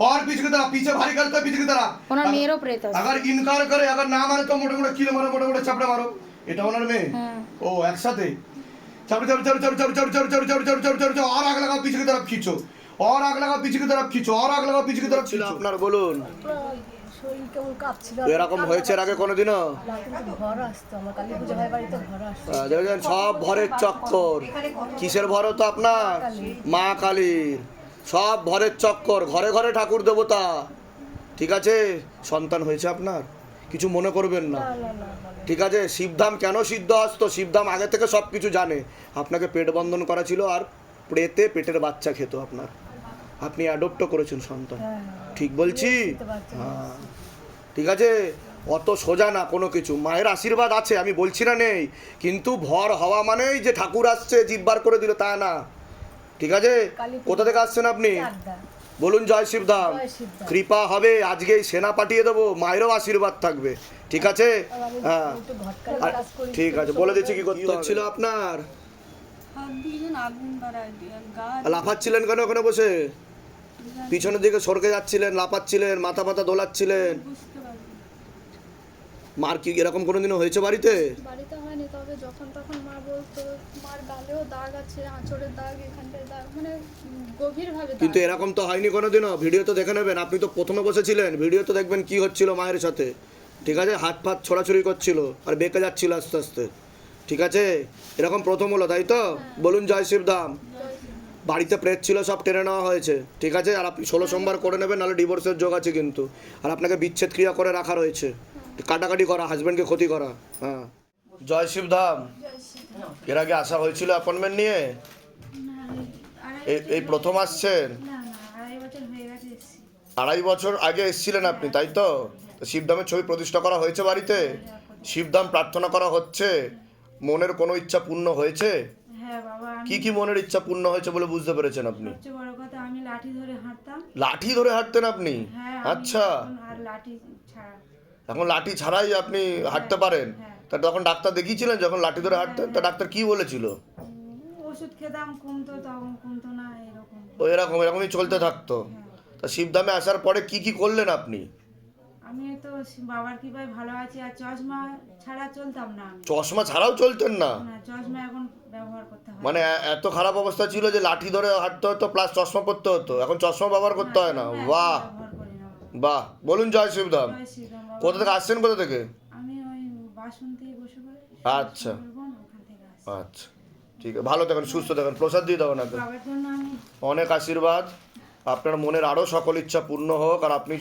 और पीछे की तरफ, पीछे भारी करता है, पीछे की तरफ। ওনার মেয়েরও প্রেত আছে। अगर इनकार करे, अगर ना मारे तो मोटे मोटे कीले मारो, मोटे मोटे चपड़े मारो। এটা ওনার মেয়ে। হ্যাঁ। ও একসাথে चपड़े चपड़े चपड़े चपड़े चपड़े चपड़े चपड़े चपड़े चपड़े चपड़े चपड़े और आग लगाओ, पीछे की तरफ खींचो, और आग लगाओ, पीछे की तरफ खींचो, और आग लगाओ, पीछे की तरफ खींचो। আপনার বলুন শরীর কেমন কাঁপছিল, এরকম হয়েছে এর আগে কোনোদিনও? কিন্তু ঘর আসতো আমার কালী পুজো হয় বাড়িতে, ঘর আসতো। দেখেন সব ভরের চক্কর। কিসের ভর তো আপনার? মা কালীর। সব ভরের চক্কর, ঘরে ঘরে ঠাকুর দেবতা। ঠিক আছে, সন্তান হয়েছে আপনার, কিছু মনে করবেন না। ঠিক আছে, শিবধাম কেন সিদ্ধ হস্ত? শিবধাম আগে থেকে সব কিছু জানে। আপনাকে পেট বন্ধন করা ছিল আর প্রেতে পেটের বাচ্চা খেত আপনার। আপনি অ্যাডপ্টও করেছেন সন্তান। ঠিক বলছি? হ্যাঁ, ঠিক আছে, অত সোজা না কোনো কিছু। মায়ের আশীর্বাদ আছে, আমি বলছি না নেই, কিন্তু ভর হওয়া মানেই যে ঠাকুর আসছে জিব্বার করে দিল তা না। ঠিক আছে, কোথা থেকে আসছেন আপনি? বলুন জয় শিবধাম। কৃপা হবে, আজকেই সেনা পাঠিয়ে দেবো, মায়েরও আশীর্বাদ থাকবে। ঠিক আছে, হ্যাঁ ঠিক আছে, বলে দিচ্ছি কি করতে হচ্ছিল আপনার। লাফাচ্ছিলেন কেন ওখানে বসে? পিছনের দিকে সরকে যাচ্ছিলেন, লাফাচ্ছিলেন, মাথা পাতা দোলাচ্ছিলেন। মার কি এরকম কোনোদিনও হয়েছে বাড়িতে? বাড়িতে হয়নি, তবে যখন তখন মা বলতো মার গালেও দাগ আছে, আঁচড়ের দাগ, এখানটায় দাগ, মানে গভীরভাবে দাগ। কিন্তু এরকম তো হয়নি কোনোদিনও। ভিডিও তো দেখে নেবেন, আপনি তো প্রথমে বসেছিলেন, ভিডিও তো দেখবেন কি হচ্ছিল মায়ের সাথে। ঠিক আছে, হাত ফাত ছড়াছড়ি করছিল আর বেঁকে যাচ্ছিল আস্তে আস্তে। ঠিক আছে, এরকম প্রথম হলো তাই তো? বলুন জয় শিবধাম। বাড়িতে প্রেত ছিল, সব টেনে নেওয়া হয়েছে। ঠিক আছে, আর আপনি 16 সোমবার করে নেবেন, নাহলে ডিভোর্সের যোগ আছে কিন্তু। আর আপনাকে বিচ্ছেদ ক্রিয়া করে রাখা রয়েছে, কাটাকাটি করা, হাজব্যান্ডকে ক্ষতি করা। হ্যাঁ, জয় শিবধাম। এর আগে আসা হয়েছিল অ্যাপয়েন্টমেন্ট নিয়ে? এই প্রথম আসছেন? 2.5 বছর আগে এসেছিলেন আপনি তাই তো? শিবধামের ছবি প্রতিষ্ঠা করা হয়েছে বাড়িতে? শিবধাম প্রার্থনা করা হচ্ছে? মনের কোনো ইচ্ছা পূর্ণ হয়েছে? হ্যাঁ বাবা, কি কি মনের ইচ্ছা পূর্ণ হয়েছে বলে বুঝতে পেরেছেন আপনি? সবচেয়ে বড় কথা, আমি লাঠি ধরে হাঁটতাম। লাঠি ধরে হাঁটতেন আপনি? হ্যাঁ, আচ্ছা, আর লাঠি ছাড়া। এখন লাঠি ছাড়াই আপনি হাঁটতে পারেন? তা তখন ডাক্তার দেখিয়েছিলেন যখন লাঠি ধরে হাঁটতেন? তা ডাক্তার কি বলেছিল? ওষুধ খেতাম, কমতো, তখন কমতো না, এরকম। ও এরকমই চলতে থাকতো। তা শিবধামে আসার পরে কি কি করলেন আপনি? আমি তো বাবার কৃপায় ভালো আছি, আর চশমা ছাড়া চলতাম না আমি। চশমা ছাড়াও চলতেন না? না, চশমা এখন ব্যবহার করতে হয়। মানে এত খারাপ অবস্থা ছিল যে লাঠি ধরে হাঁটতে হতো প্লাস চশমা পরতে হতো, এখন চশমা ব্যবহার করতে হয় না? বাহ ব্যবহার করি না বাবা। বাহ, বলুন জয় শিবধাম। জয় শ্রীরাম বাবা। কোথা থেকে আসছেন, কোথা থেকে? আমি ওই বাসন্তী বসে পড়ে আচ্ছা ওখান থেকে আসি। আচ্ছা, ঠিক আছে, ভালো থাকেন, সুস্থ থাকেন, প্রসাদ দিয়ে দেবো নাকি? বাবার জন্য আমি অনেক আশীর্বাদ, আপনার মনের আরও সকল ইচ্ছা পূর্ণ হোক, আর আপনি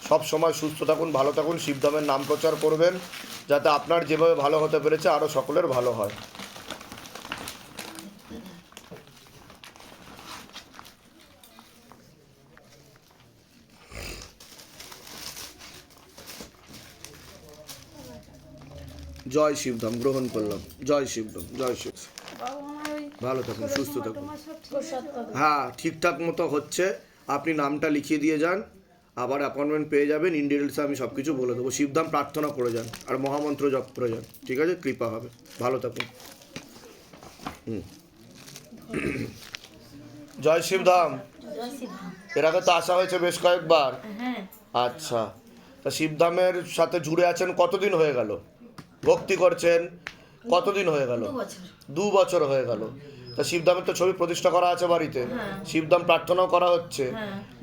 সব সময় সুস্থ থাকুন, ভালো থাকুন, শিবধামের নাম প্রচার করবেন, যাতে আপনার যেভাবে ভালো হতে পেরেছে আরও সকলের ভালো হয়। জয় শিবধাম গ্রহণ করলাম। জয় শিবধাম, জয় শিব। বাবা আমার ওই ভালো থাকুন, সুস্থ থাকুন। তোমার সব ঠিক আছে? হ্যাঁ, ঠিকঠাক মতো হচ্ছে। আপনি নামটা লিখিয়ে দিয়ে যান, আবার অ্যাপয়েন্টমেন্ট পেয়ে যাবেন। ইন ডিটেলসে আমি সব কিছু বলে দেবো। শিবধাম প্রার্থনা করে যান আর মহামন্ত্র জপ করে যান। ঠিক আছে, কৃপা হবে। ভালো থাকুন। জয় শিবধাম। এর আগে তো আসা হয়েছে বেশ কয়েকবার। আচ্ছা, তা শিবধামের সাথে জুড়ে আছেন কতদিন হয়ে গেল? ভক্তি করছেন কতদিন হয়ে গেল? 2 বছর হয়ে গেল। তা শিবধামের তো ছবি প্রতিষ্ঠা করা আছে বাড়িতে, শিবধাম প্রার্থনাও করা হচ্ছে,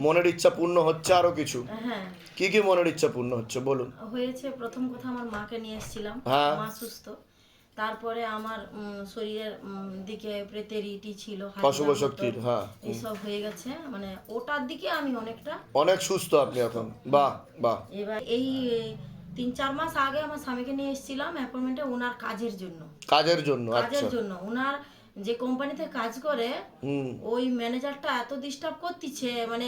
মনের ইচ্ছা পূর্ণ হচ্ছে আরো কিছু? হ্যাঁ, কি কি মনের ইচ্ছা পূর্ণ হচ্ছে বলুন? হয়েছে। প্রথম কথা আমার মাকে নিয়ে এসেছিলাম, হ্যাঁ। মা সুস্থ। তারপরে আমার শরীরের দিকে প্রেতের ইটি ছিল, অশুভ শক্তির, হ্যাঁ, এইসব হয়ে গেছে, মানে ওটার দিকে আমি অনেকটা অনেক সুস্থ আপনি এখন। বাহ বাহ। এবার এই 3-4 মাস আগে আমার স্বামীকে নিয়ে এসেছিলাম অ্যাপয়েন্টমেন্টে ওনার কাজের জন্য। কাজের জন্য? আচ্ছা, কাজের জন্য ওনার যে কোম্পানিতে কাজ করে ওই ম্যানেজারটা এত ডিস্টার্ব করতেছে, মানে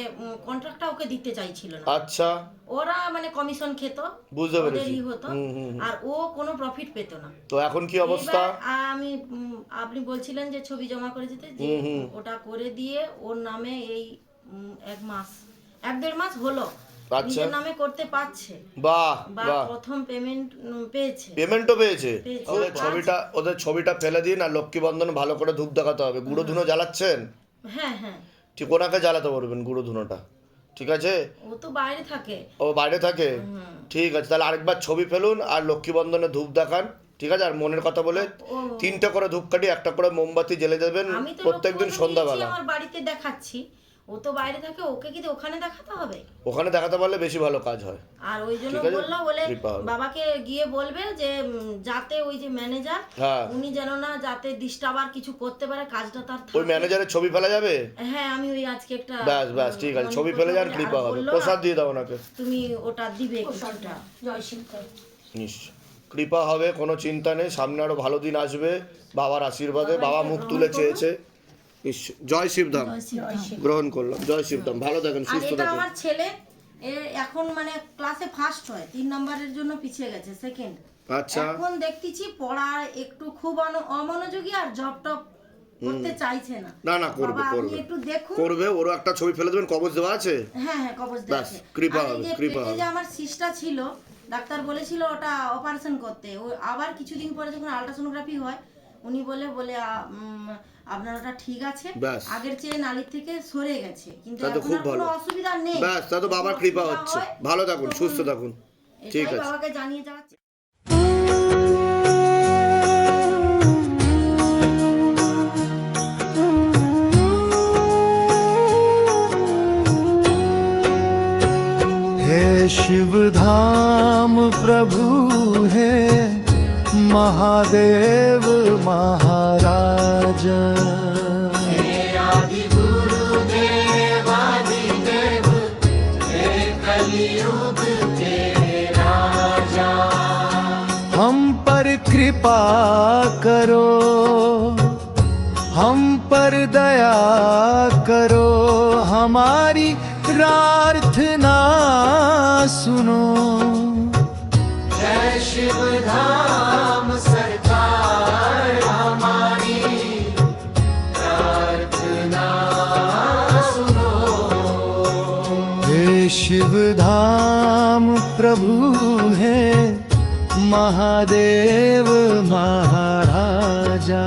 কন্ট্রাক্টটা ওকে দিতে চাইছিল না। আচ্ছা, ওরা মানে কমিশন খেত, বুঝতে পেরেছি। ওদেরই হতো, আর ও কোনো প্রফিট পেত না। তো এখন কি অবস্থা? এবার আমি আপনি বলছিলেন যে ছবি জমা করে যেতে, যে ওটা করে দিয়ে ওর নামে এই 1-1.5 মাস হলো নিজের নামে করতে পারছে। বাহ বা বাহ। প্রথম পেমেন্ট পেয়েছে। পেমেন্টও পেয়েছে? ওদের ছবিটা ফেলে দিন, আর লক্ষ্মী বন্ধন ভালো করে ধূপ দেখাতে হবে। গুঁড়ো ধুনো জ্বালাচ্ছেন? হ্যাঁ হ্যাঁ, ঠিক ওনাকে জ্বালাতে পারবেন গুঁড়ো ধুনোটা। ঠিক আছে? ও তো বাইরে থাকে। ও বাইরে থাকে, ঠিক আছে। তাহলে আরেকবার ছবি ফেলুন আর লক্ষ্মী বন্ধনে ধূপ দেখান, ঠিক আছে? আর মনের কথা বলে 3টা করে ধূপকাঠি, 1টা করে মোমবাতি জ্বেলে দেবেন আমি তো প্রত্যেকদিন সন্ধ্যাবেলা। আমার বাড়িতে দেখাচ্ছি, ও তো বাইরে থাকে, ওকে কি ওখানে দেখাতে হবে? ওখানে দেখাতে পারলে বেশি ভালো কাজ হয়। আর ওই জন্য বললো, বলে বাবাকে গিয়ে বলবে যে যাতে ওই যে ম্যানেজার, উনি যেন না যাতে ডিস্টার্ব আর কিছু করতে পারে, কাজটা তার থাকে। ওই ম্যানেজারের ছবি ফেলা যাবে? হ্যাঁ, আমি ওই আজকে একটা ব্যাস ঠিক আছে, ছবি ফেলে যান, কৃপা হবে। প্রসাদ দিয়ে দাও ওনাকে, তুমি ওটা দিবে কিছুটা। জয় শিবকে। নিশ্চয় কৃপা হবে, কোনো চিন্তা নেই। সামনে আরো ভালো দিন আসবে বাবার আশীর্বাদে। বাবা মুখ তুলে চেয়েছে। জয় শিবধাম, গ্রহণ করলাম। জয় শিবধাম, ভালো থাকেন, সুস্থ এটা থাকেন। আমার ছেলে এখন মানে ক্লাসে ফার্স্ট হয়, 3 নম্বরের জন্য পিছিয়ে গেছে, সেকেন্ড। আচ্ছা, এখন দেখতেছি পড়ায় একটু খুব অমনোযোগী আর জব টপ করতে চাইছে না। না করবে, বাবা, আপনি করবে একটু দেখুন। করবে। ওরও একটা ছবি ফেলে দেবেন, কবজ দেওয়া আছে। হ্যাঁ কবজ দেওয়া আছে। কৃপা আর এই হবে, যে কৃপা পেটে হবে। যে আমার সিস্টটা ছিল, ডাক্তার বলেছিল ওটা অপারেশন করতে। ও আবার কিছুদিন পরে যখন আল্ট্রাসোনোগ্রাফি হয়, উনি বলে আপনার ওটা ঠিক আছে, আগের চেয়ে নালীর থেকে সরে গেছে, কিন্তু এখন আর কোনো অসুবিধা নেই। ব্যাস, তা তো বাবার কৃপা হচ্ছে। ভালো থাকুন, সুস্থ থাকুন, ঠিক আছে। বাবাকে জানিয়ে যাচ্ছে। हे शिव धाम प्रभु है महादेव महाराज, हम पर कृपा करो, हम पर दया करो, हमारी प्रार्थना सुनो। जय शिव धाम सरकार, हमारी प्रार्थना सुनो। हे शिव धाम प्रभु है महादेव महाराजा।